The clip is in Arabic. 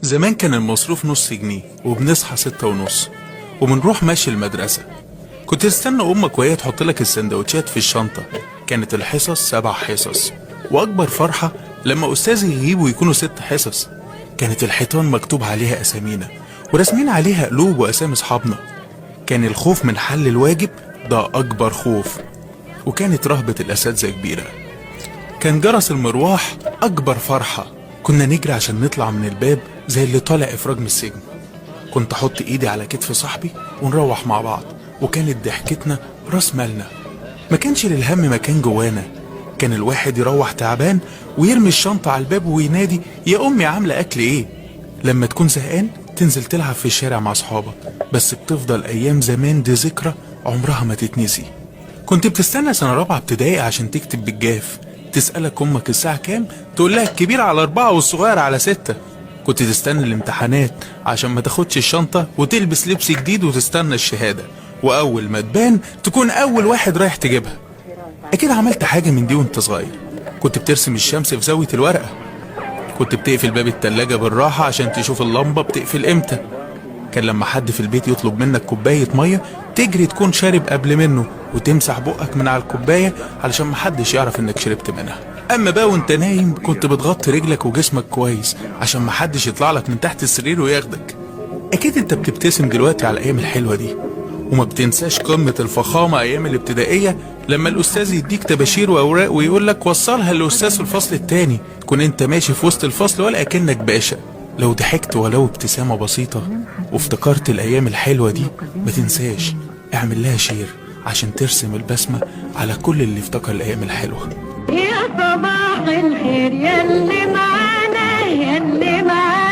زمان كان المصروف نص جنيه وبنصحى 6:30 وبنروح ماشي المدرسة. كنت تستنى أمك وهي تحط لك السندوتشات في الشنطة. كانت الحصص 7 حصص، وأكبر فرحة لما أستاذ يغيب ويكونوا 6 حصص. كانت الحيطان مكتوب عليها أسامينا ورسمين عليها قلوب وأسامي أصحابنا. كان الخوف من حل الواجب ده أكبر خوف، وكانت رهبة الأساتذة كبيرة. كان جرس المروح أكبر فرحة، كنا نجري عشان نطلع من الباب زي اللي طالع إفراج من السجن. كنت أحط إيدي على كتف صاحبي ونروح مع بعض، وكانت ضحكتنا راس مالنا. ما كانش للهم مكان جوانا. كان الواحد يروح تعبان ويرمي الشنطة على الباب وينادي يا أمي عاملة أكل إيه. لما تكون زهقان تنزل تلعب في الشارع مع أصحابك. بس بتفضل أيام زمان دي ذكرى عمرها ما تتنسي. كنت بتستنى سنة رابعة ابتدائي عشان تكتب بالجاف. تسألك أمك الساعة كام، تقول لها الكبير على 4 والصغير على 6. كنت تستنى الامتحانات عشان ما تاخدش الشنطة وتلبس لبس جديد وتستنى الشهادة، وأول ما تبان تكون أول واحد رايح تجيبها. أكيد عملت حاجة من دي وانت صغير. كنت بترسم الشمس في زاوية الورقة. كنت بتقفل باب التلاجة بالراحة عشان تشوف اللمبة بتقفل امتى. كان لما حد في البيت يطلب منك كوباية مية تجري تكون شارب قبل منه وتمسح بقك من على الكوباية علشان محدش يعرف انك شربت منها. اما بقى وانت نايم كنت بتغطي رجلك وجسمك كويس عشان محدش يطلع لك من تحت السرير وياخدك. اكيد انت بتبتسم دلوقتي على الايام الحلوة دي، وما بتنساش قمة الفخامة ايام الابتدائية لما الاستاذ يديك طباشير واوراق ويقول لك وصلها للاستاذ في الفصل التاني، تكون انت ماشي في وسط الفصل ولا اكنك باشا. لو ضحكت ولو ابتسامة بسيطة وافتكرت الايام الحلوة دي ما تنساش اعمل لها شير عشان ترسم البسمة على كل اللي افتكر الايام الحلوة. يا صباح الخير يا اللي معانا يا اللي معانا.